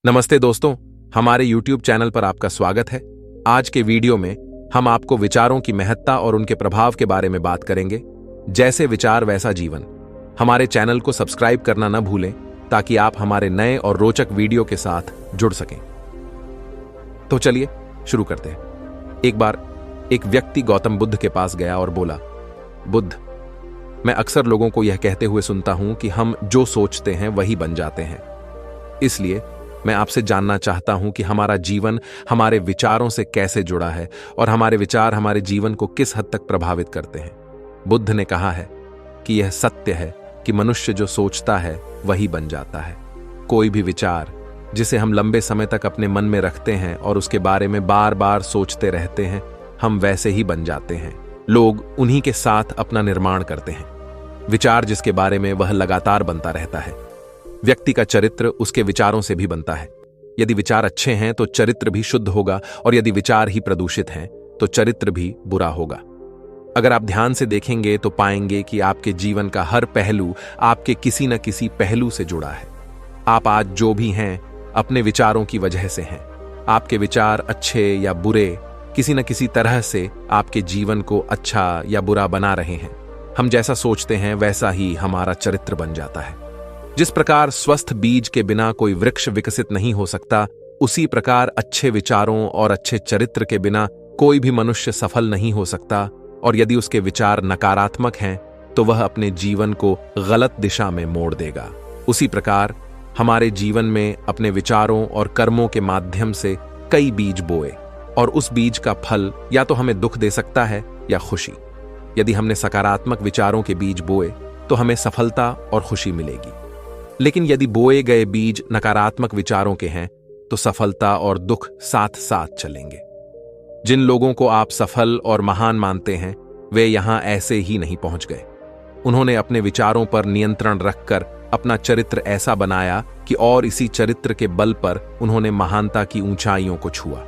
नमस्ते दोस्तों, हमारे YouTube चैनल पर आपका स्वागत है। आज के वीडियो में हम आपको विचारों की महत्ता और उनके प्रभाव के बारे में बात करेंगे। जैसे विचार वैसा जीवन। हमारे चैनल को सब्सक्राइब करना न भूलें ताकि आप हमारे नए और रोचक वीडियो के साथ जुड़ सकें। तो चलिए शुरू करते हैं। एक बार एक व्यक्ति गौतम बुद्ध के पास गया और बोला, बुद्ध, मैं अक्सर लोगों को यह कहते हुए सुनता हूं कि हम जो सोचते हैं वही बन जाते हैं। इसलिए मैं आपसे जानना चाहता हूं कि हमारा जीवन हमारे विचारों से कैसे जुड़ा है और हमारे विचार हमारे जीवन को किस हद तक प्रभावित करते हैं। बुद्ध ने कहा है कि यह सत्य है कि मनुष्य जो सोचता है वही बन जाता है। कोई भी विचार जिसे हम लंबे समय तक अपने मन में रखते हैं और उसके बारे में बार बार सोचते रहते हैं, हम वैसे ही बन जाते हैं। लोग उन्हीं के साथ अपना निर्माण करते हैं। विचार जिसके बारे में वह लगातार बनता रहता है। व्यक्ति का चरित्र उसके विचारों से भी बनता है। यदि विचार अच्छे हैं तो चरित्र भी शुद्ध होगा, और यदि विचार ही प्रदूषित हैं तो चरित्र भी बुरा होगा। अगर आप ध्यान से देखेंगे तो पाएंगे कि आपके जीवन का हर पहलू आपके किसी न किसी पहलू से जुड़ा है। आप आज जो भी हैं अपने विचारों की वजह से हैं। आपके विचार अच्छे या बुरे किसी न किसी तरह से आपके जीवन को अच्छा या बुरा बना रहे हैं। हम जैसा सोचते हैं वैसा ही हमारा चरित्र बन जाता है। जिस प्रकार स्वस्थ बीज के बिना कोई वृक्ष विकसित नहीं हो सकता, उसी प्रकार अच्छे विचारों और अच्छे चरित्र के बिना कोई भी मनुष्य सफल नहीं हो सकता। और यदि उसके विचार नकारात्मक हैं तो वह अपने जीवन को गलत दिशा में मोड़ देगा। उसी प्रकार हमारे जीवन में अपने विचारों और कर्मों के माध्यम से कई बीज बोए, और उस बीज का फल या तो हमें दुख दे सकता है या खुशी। यदि हमने सकारात्मक विचारों के बीज बोए तो हमें सफलता और खुशी मिलेगी। लेकिन यदि बोए गए बीज नकारात्मक विचारों के हैं तो सफलता और दुख साथ साथ चलेंगे। जिन लोगों को आप सफल और महान मानते हैं वे यहां ऐसे ही नहीं पहुंच गए। उन्होंने अपने विचारों पर नियंत्रण रखकर अपना चरित्र ऐसा बनाया कि और इसी चरित्र के बल पर उन्होंने महानता की ऊंचाइयों को छुआ।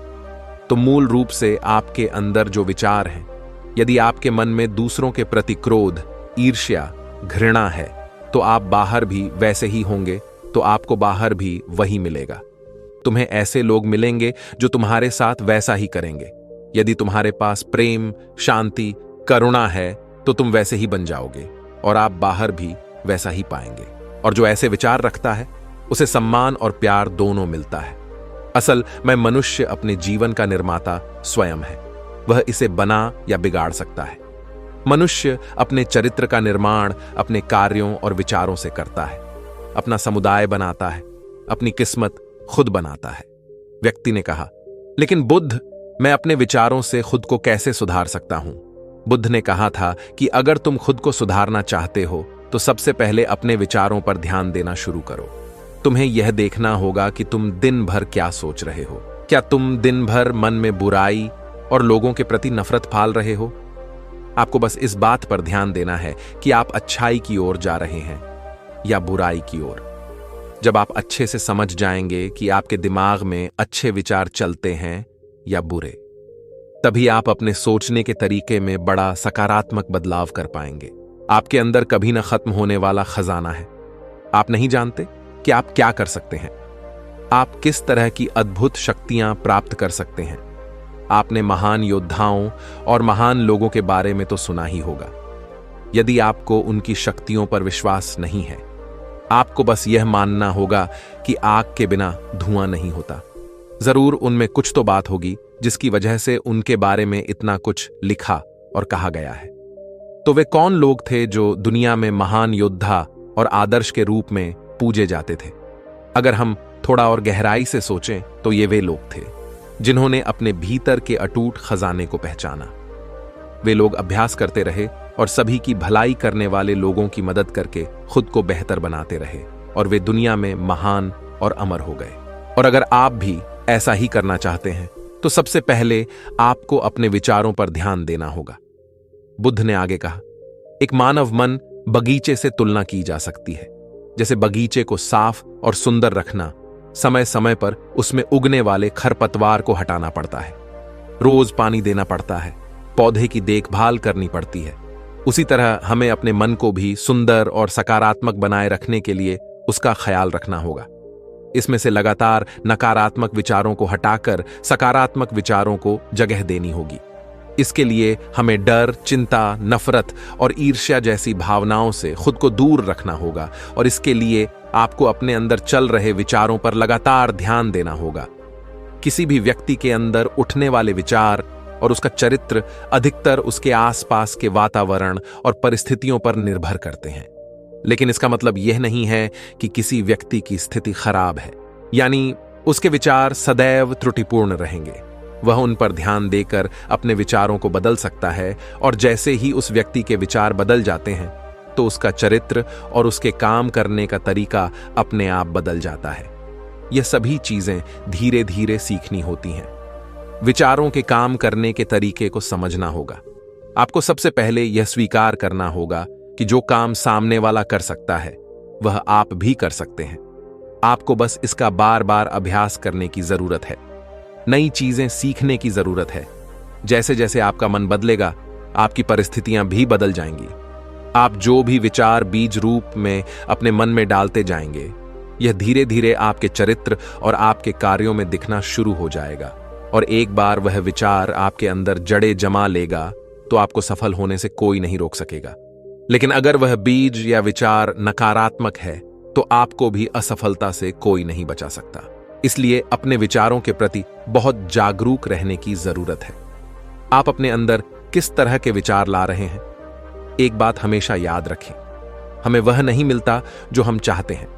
तो मूल रूप से आपके अंदर जो विचार हैं, यदि आपके मन में दूसरों के प्रति क्रोध, ईर्ष्या, घृणा है तो आप बाहर भी वैसे ही होंगे, तो आपको बाहर भी वही मिलेगा। तुम्हें ऐसे लोग मिलेंगे जो तुम्हारे साथ वैसा ही करेंगे। यदि तुम्हारे पास प्रेम, शांति, करुणा है तो तुम वैसे ही बन जाओगे और आप बाहर भी वैसा ही पाएंगे। और जो ऐसे विचार रखता है उसे सम्मान और प्यार दोनों मिलता है। असल में मनुष्य अपने जीवन का निर्माता स्वयं है। वह इसे बना या बिगाड़ सकता है। मनुष्य अपने चरित्र का निर्माण अपने कार्यों और विचारों से करता है। अपना समुदाय बनाता है, अपनी किस्मत खुद बनाता है। व्यक्ति ने कहा, लेकिन बुद्ध, मैं अपने विचारों से खुद को कैसे सुधार सकता हूं? बुद्ध ने कहा था कि अगर तुम खुद को सुधारना चाहते हो तो सबसे पहले अपने विचारों पर ध्यान देना शुरू करो। तुम्हें यह देखना होगा कि तुम दिन भर क्या सोच रहे हो। क्या तुम दिन भर मन में बुराई और लोगों के प्रति नफरत पाल रहे हो? आपको बस इस बात पर ध्यान देना है कि आप अच्छाई की ओर जा रहे हैं या बुराई की ओर। जब आप अच्छे से समझ जाएंगे कि आपके दिमाग में अच्छे विचार चलते हैं या बुरे, तभी आप अपने सोचने के तरीके में बड़ा सकारात्मक बदलाव कर पाएंगे। आपके अंदर कभी न खत्म होने वाला खजाना है। आप नहीं जानते कि आप क्या कर सकते हैं। आप किस तरह की अद्भुत शक्तियां प्राप्त कर सकते हैं। आपने महान योद्धाओं और महान लोगों के बारे में तो सुना ही होगा। यदि आपको उनकी शक्तियों पर विश्वास नहीं है, आपको बस यह मानना होगा कि आग के बिना धुआं नहीं होता। जरूर उनमें कुछ तो बात होगी जिसकी वजह से उनके बारे में इतना कुछ लिखा और कहा गया है। तो वे कौन लोग थे जो दुनिया में महान योद्धा और आदर्श के रूप में पूजे जाते थे? अगर हम थोड़ा और गहराई से सोचें तो ये वे लोग थे जिन्होंने अपने भीतर के अटूट खजाने को पहचाना। वे लोग अभ्यास करते रहे और सभी की भलाई करने वाले लोगों की मदद करके खुद को बेहतर बनाते रहे, और वे दुनिया में महान और अमर हो गए। और अगर आप भी ऐसा ही करना चाहते हैं तो सबसे पहले आपको अपने विचारों पर ध्यान देना होगा। बुद्ध ने आगे कहा, एक मानव मन बगीचे से तुलना की जा सकती है। जैसे बगीचे को साफ और सुंदर रखना, समय समय पर उसमें उगने वाले खरपतवार को हटाना पड़ता है, रोज पानी देना पड़ता है, पौधे की देखभाल करनी पड़ती है। उसी तरह हमें अपने मन को भी सुंदर और सकारात्मक बनाए रखने के लिए उसका ख्याल रखना होगा। इसमें से लगातार नकारात्मक विचारों को हटाकर सकारात्मक विचारों को जगह देनी होगी। इसके लिए हमें डर, चिंता, नफरत और ईर्ष्या जैसी भावनाओं से खुद को दूर रखना होगा और इसके लिए आपको अपने अंदर चल रहे विचारों पर लगातार ध्यान देना होगा। किसी भी व्यक्ति के अंदर उठने वाले विचार और उसका चरित्र अधिकतर उसके आसपास के वातावरण और परिस्थितियों पर निर्भर करते हैं। लेकिन इसका मतलब यह नहीं है कि किसी व्यक्ति की स्थिति खराब है, यानी उसके विचार सदैव त्रुटिपूर्ण रहेंगे। वह उन पर ध्यान देकर अपने विचारों को बदल सकता है और जैसे ही उस व्यक्ति के विचार बदल जाते हैं तो उसका चरित्र और उसके काम करने का तरीका अपने आप बदल जाता है। यह सभी चीजें धीरे धीरे सीखनी होती हैं। विचारों के काम करने के तरीके को समझना होगा। आपको सबसे पहले यह स्वीकार करना होगा कि जो काम सामने वाला कर सकता है वह आप भी कर सकते हैं। आपको बस इसका बार बार अभ्यास करने की जरूरत है। नई चीजें सीखने की जरूरत है। जैसे जैसे आपका मन बदलेगा आपकी परिस्थितियां भी बदल जाएंगी। आप जो भी विचार बीज रूप में अपने मन में डालते जाएंगे यह धीरे धीरे आपके चरित्र और आपके कार्यों में दिखना शुरू हो जाएगा और एक बार वह विचार आपके अंदर जड़ें जमा लेगा तो आपको सफल होने से कोई नहीं रोक सकेगा। लेकिन अगर वह बीज या विचार नकारात्मक है तो आपको भी असफलता से कोई नहीं बचा सकता। इसलिए अपने विचारों के प्रति बहुत जागरूक रहने की जरूरत है। आप अपने अंदर किस तरह के विचार ला रहे हैं? एक बात हमेशा याद रखें, हमें वह नहीं मिलता जो हम चाहते हैं,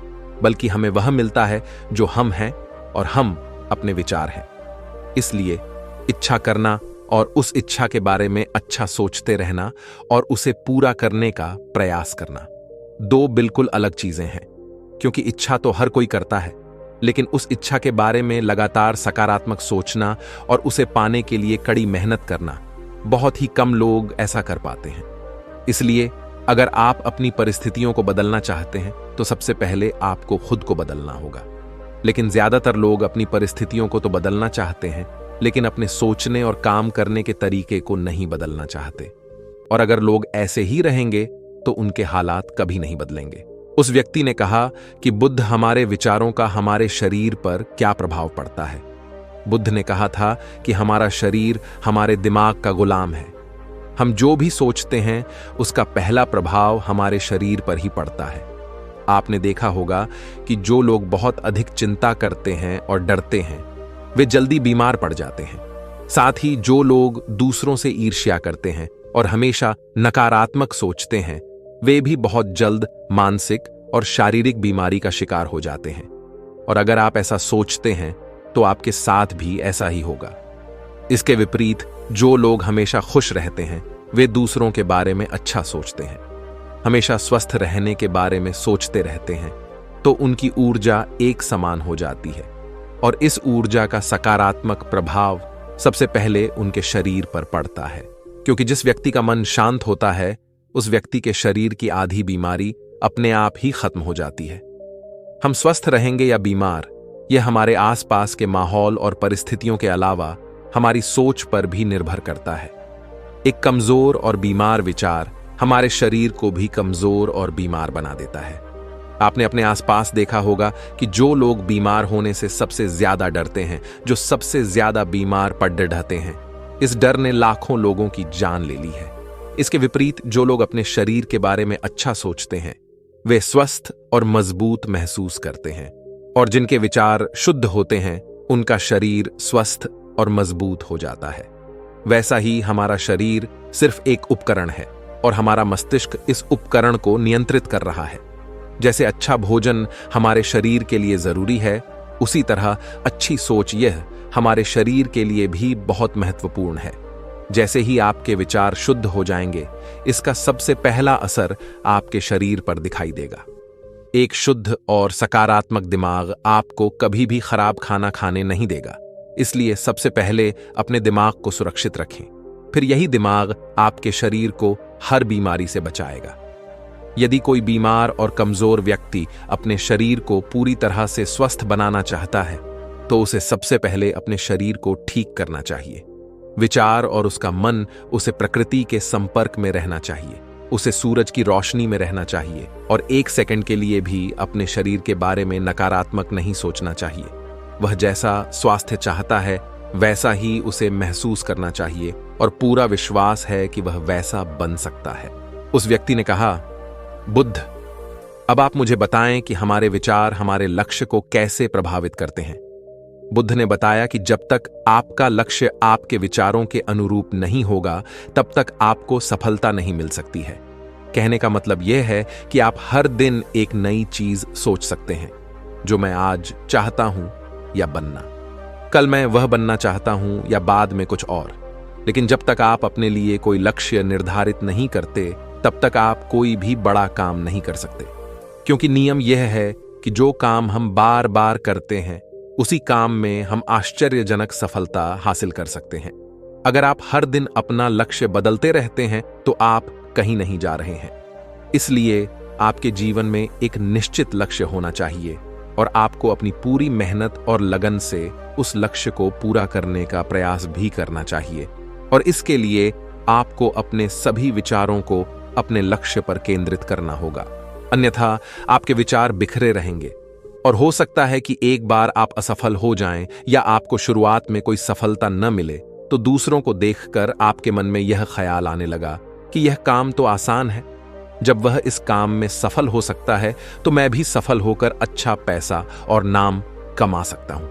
बल्कि हमें वह मिलता है जो हम हैं और हम अपने विचार हैं। इसलिए इच्छा करना और उस इच्छा के बारे में अच्छा सोचते रहना और उसे पूरा करने का प्रयास करना दो बिल्कुल अलग चीजें हैं। क्योंकि इच्छा तो हर कोई करता है, लेकिन उस इच्छा के बारे में लगातार सकारात्मक सोचना और उसे पाने के लिए कड़ी मेहनत करना बहुत ही कम लोग ऐसा कर पाते हैं। इसलिए अगर आप अपनी परिस्थितियों को बदलना चाहते हैं तो सबसे पहले आपको खुद को बदलना होगा। लेकिन ज्यादातर लोग अपनी परिस्थितियों को तो बदलना चाहते हैं, लेकिन अपने सोचने और काम करने के तरीके को नहीं बदलना चाहते। और अगर लोग ऐसे ही रहेंगे तो उनके हालात कभी नहीं बदलेंगे। उस व्यक्ति ने कहा कि बुद्ध हमारे विचारों का हमारे शरीर पर क्या प्रभाव पड़ता है। बुद्ध ने कहा था कि हमारा शरीर हमारे दिमाग का गुलाम है। हम जो भी सोचते हैं उसका पहला प्रभाव हमारे शरीर पर ही पड़ता है। आपने देखा होगा कि जो लोग बहुत अधिक चिंता करते हैं और डरते हैं वे जल्दी बीमार पड़ जाते हैं। साथ ही जो लोग दूसरों से ईर्ष्या करते हैं और हमेशा नकारात्मक सोचते हैं वे भी बहुत जल्द मानसिक और शारीरिक बीमारी का शिकार हो जाते हैं। और अगर आप ऐसा सोचते हैं तो आपके साथ भी ऐसा ही होगा। इसके विपरीत जो लोग हमेशा खुश रहते हैं वे दूसरों के बारे में अच्छा सोचते हैं, हमेशा स्वस्थ रहने के बारे में सोचते रहते हैं, तो उनकी ऊर्जा एक समान हो जाती है और इस ऊर्जा का सकारात्मक प्रभाव सबसे पहले उनके शरीर पर पड़ता है। क्योंकि जिस व्यक्ति का मन शांत होता है उस व्यक्ति के शरीर की आधी बीमारी अपने आप ही खत्म हो जाती है। हम स्वस्थ रहेंगे या बीमार यह हमारे आसपास के माहौल और परिस्थितियों के अलावा हमारी सोच पर भी निर्भर करता है। एक कमजोर और बीमार विचार हमारे शरीर को भी कमजोर और बीमार बना देता है। आपने अपने आसपास देखा होगा कि जो लोग बीमार होने से सबसे ज्यादा डरते हैं, जो सबसे ज्यादा बीमार पड़ ढहते हैं, इस डर ने लाखों लोगों की जान ले ली है। इसके विपरीत जो लोग अपने शरीर के बारे में अच्छा सोचते हैं वे स्वस्थ और मजबूत महसूस करते हैं और जिनके विचार शुद्ध होते हैं उनका शरीर स्वस्थ और मजबूत हो जाता है। वैसा ही हमारा शरीर सिर्फ एक उपकरण है और हमारा मस्तिष्क इस उपकरण को नियंत्रित कर रहा है। जैसे अच्छा भोजन हमारे शरीर के लिए जरूरी है, उसी तरह अच्छी सोच यह हमारे शरीर के लिए भी बहुत महत्वपूर्ण है। जैसे ही आपके विचार शुद्ध हो जाएंगे इसका सबसे पहला असर आपके शरीर पर दिखाई देगा। एक शुद्ध और सकारात्मक दिमाग आपको कभी भी खराब खाना खाने नहीं देगा। इसलिए सबसे पहले अपने दिमाग को सुरक्षित रखें, फिर यही दिमाग आपके शरीर को हर बीमारी से बचाएगा। यदि कोई बीमार और कमजोर व्यक्ति अपने शरीर को पूरी तरह से स्वस्थ बनाना चाहता है तो उसे सबसे पहले अपने शरीर को ठीक करना चाहिए। विचार और उसका मन उसे प्रकृति के संपर्क में रहना चाहिए। उसे सूरज की रोशनी में रहना चाहिए और 1 सेकंड के लिए भी अपने शरीर के बारे में नकारात्मक नहीं सोचना चाहिए। वह जैसा स्वास्थ्य चाहता है वैसा ही उसे महसूस करना चाहिए और पूरा विश्वास है कि वह वैसा बन सकता है। उस व्यक्ति ने कहा, बुद्ध, अब आप मुझे बताएं कि हमारे विचार हमारे लक्ष्य को कैसे प्रभावित करते हैं। बुद्ध ने बताया कि जब तक आपका लक्ष्य आपके विचारों के अनुरूप नहीं होगा तब तक आपको सफलता नहीं मिल सकती है। कहने का मतलब यह है कि आप हर दिन एक नई चीज सोच सकते हैं, जो मैं आज चाहता हूं या बनना, कल मैं वह बनना चाहता हूं या बाद में कुछ और। लेकिन जब तक आप अपने लिए कोई लक्ष्य निर्धारित नहीं करते तब तक आप कोई भी बड़ा काम नहीं कर सकते, क्योंकि नियम यह है कि जो काम हम बार बार करते हैं उसी काम में हम आश्चर्यजनक सफलता हासिल कर सकते हैं। अगर आप हर दिन अपना लक्ष्य बदलते रहते हैं तो आप कहीं नहीं जा रहे हैं। इसलिए आपके जीवन में एक निश्चित लक्ष्य होना चाहिए और आपको अपनी पूरी मेहनत और लगन से उस लक्ष्य को पूरा करने का प्रयास भी करना चाहिए। और इसके लिए आपको अपने सभी विचारों को अपने लक्ष्य पर केंद्रित करना होगा, अन्यथा आपके विचार बिखरे रहेंगे और हो सकता है कि एक बार आप असफल हो जाएं या आपको शुरुआत में कोई सफलता न मिले तो दूसरों को देखकर आपके मन में यह ख्याल आने लगा कि यह काम तो आसान है, जब वह इस काम में सफल हो सकता है तो मैं भी सफल होकर अच्छा पैसा और नाम कमा सकता हूं।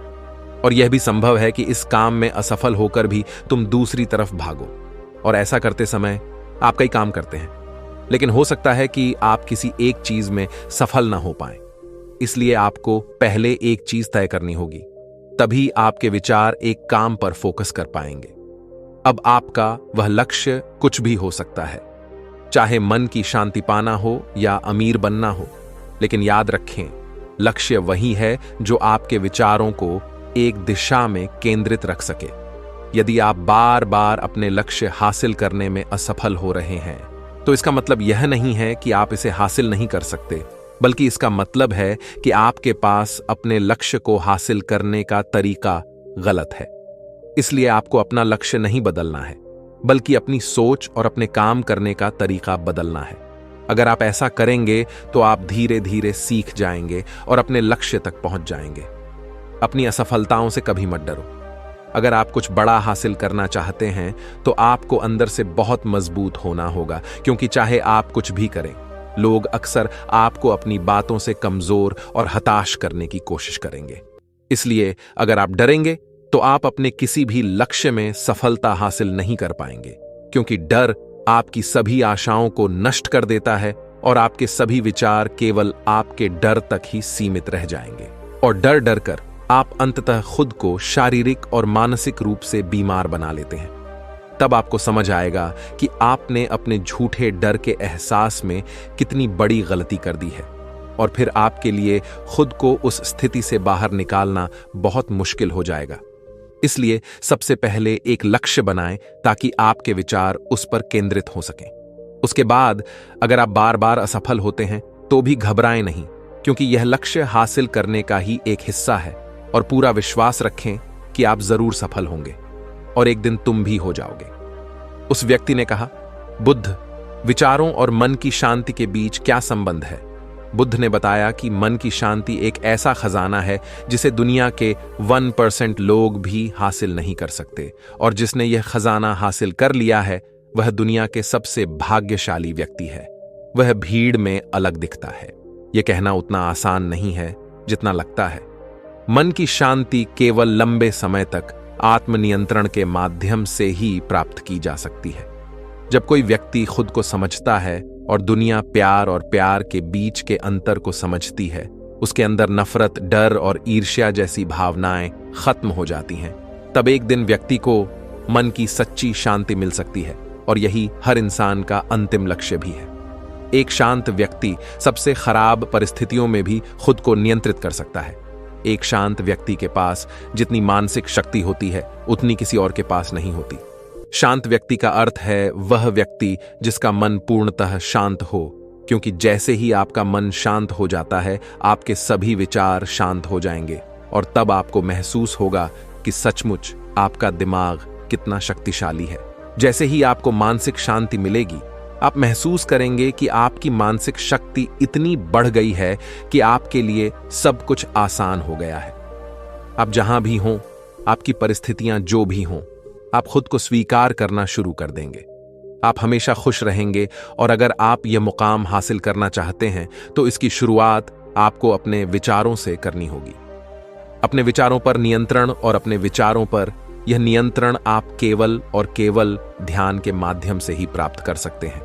और यह भी संभव है कि इस काम में असफल होकर भी तुम दूसरी तरफ भागो और ऐसा करते समय आप कई काम करते हैं, लेकिन हो सकता है कि आप किसी एक चीज में सफल ना हो पाएं। इसलिए आपको पहले एक चीज तय करनी होगी, तभी आपके विचार एक काम पर फोकस कर पाएंगे। अब आपका वह लक्ष्य कुछ भी हो सकता है, चाहे मन की शांति पाना हो या अमीर बनना हो, लेकिन याद रखें, लक्ष्य वही है जो आपके विचारों को एक दिशा में केंद्रित रख सके। यदि आप बार बार अपने लक्ष्य हासिल करने में असफल हो रहे हैं तो इसका मतलब यह नहीं है कि आप इसे हासिल नहीं कर सकते, बल्कि इसका मतलब है कि आपके पास अपने लक्ष्य को हासिल करने का तरीका गलत है। इसलिए आपको अपना लक्ष्य नहीं बदलना है, बल्कि अपनी सोच और अपने काम करने का तरीका बदलना है। अगर आप ऐसा करेंगे तो आप धीरे धीरे सीख जाएंगे और अपने लक्ष्य तक पहुंच जाएंगे। अपनी असफलताओं से कभी मत डरो। अगर आप कुछ बड़ा हासिल करना चाहते हैं तो आपको अंदर से बहुत मजबूत होना होगा, क्योंकि चाहे आप कुछ भी करें, लोग अक्सर आपको अपनी बातों से कमजोर और हताश करने की कोशिश करेंगे। इसलिए अगर आप डरेंगे तो आप अपने किसी भी लक्ष्य में सफलता हासिल नहीं कर पाएंगे, क्योंकि डर आपकी सभी आशाओं को नष्ट कर देता है और आपके सभी विचार केवल आपके डर तक ही सीमित रह जाएंगे। और डर डर कर आप अंततः खुद को शारीरिक और मानसिक रूप से बीमार बना लेते हैं। तब आपको समझ आएगा कि आपने अपने झूठे डर के एहसास में कितनी बड़ी गलती कर दी है, और फिर आपके लिए खुद को उस स्थिति से बाहर निकालना बहुत मुश्किल हो जाएगा। इसलिए सबसे पहले एक लक्ष्य बनाएं ताकि आपके विचार उस पर केंद्रित हो सकें। उसके बाद अगर आप बार बार असफल होते हैं तो भी घबराएं नहीं, क्योंकि यह लक्ष्य हासिल करने का ही एक हिस्सा है, और पूरा विश्वास रखें कि आप जरूर सफल होंगे और एक दिन तुम भी हो जाओगे। उस व्यक्ति ने कहा, बुद्ध, विचारों और मन की शांति के बीच क्या संबंध है? बुद्ध ने बताया कि मन की शांति एक ऐसा खजाना है जिसे दुनिया के 1% लोग भी हासिल नहीं कर सकते, और जिसने यह खजाना हासिल कर लिया है वह दुनिया के सबसे भाग्यशाली व्यक्ति है। वह भीड़ में अलग दिखता है। यह कहना उतना आसान नहीं है जितना लगता है। मन की शांति केवल लंबे समय तक आत्मनियंत्रण के माध्यम से ही प्राप्त की जा सकती है। जब कोई व्यक्ति खुद को समझता है और दुनिया प्यार और प्यार के बीच के अंतर को समझती है, उसके अंदर नफरत, डर और ईर्ष्या जैसी भावनाएं खत्म हो जाती हैं। तब एक दिन व्यक्ति को मन की सच्ची शांति मिल सकती है, और यही हर इंसान का अंतिम लक्ष्य भी है। एक शांत व्यक्ति सबसे खराब परिस्थितियों में भी खुद को नियंत्रित कर सकता है। एक शांत व्यक्ति के पास जितनी मानसिक शक्ति होती है उतनी किसी और के पास नहीं होती। शांत व्यक्ति का अर्थ है वह व्यक्ति जिसका मन पूर्णतः शांत हो, क्योंकि जैसे ही आपका मन शांत हो जाता है आपके सभी विचार शांत हो जाएंगे, और तब आपको महसूस होगा कि सचमुच आपका दिमाग कितना शक्तिशाली है। जैसे ही आपको मानसिक शांति मिलेगी आप महसूस करेंगे कि आपकी मानसिक शक्ति इतनी बढ़ गई है कि आपके लिए सब कुछ आसान हो गया है। आप जहां भी हों, आपकी परिस्थितियां जो भी हों, आप खुद को स्वीकार करना शुरू कर देंगे। आप हमेशा खुश रहेंगे और अगर आप यह मुकाम हासिल करना चाहते हैं तो इसकी शुरुआत आपको अपने विचारों से करनी होगी। अपने विचारों पर नियंत्रण और अपने विचारों पर यह नियंत्रण आप केवल और केवल ध्यान के माध्यम से ही प्राप्त कर सकते हैं।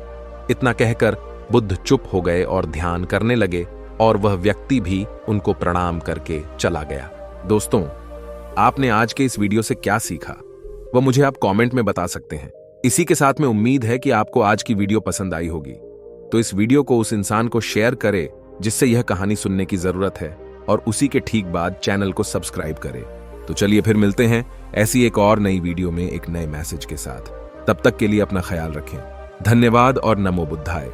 इतना कहकर बुद्ध चुप हो गए और ध्यान करने लगे और वह व्यक्ति भी उनको प्रणाम करके चला गया। दोस्तों, आपने आज के इस वीडियो से क्या सीखा वह मुझे आप कमेंट में बता सकते हैं। इसी के साथ में उम्मीद है कि आपको आज की वीडियो पसंद आई होगी, तो इस वीडियो को उस इंसान को शेयर करें जिससे यह कहानी सुनने की जरूरत है और उसी के ठीक बाद चैनल को सब्सक्राइब करें। तो चलिए फिर मिलते हैं ऐसी एक और नई वीडियो में एक नए मैसेज के साथ। तब तक के लिए अपना ख्याल रखें। धन्यवाद और नमो बुद्धाय।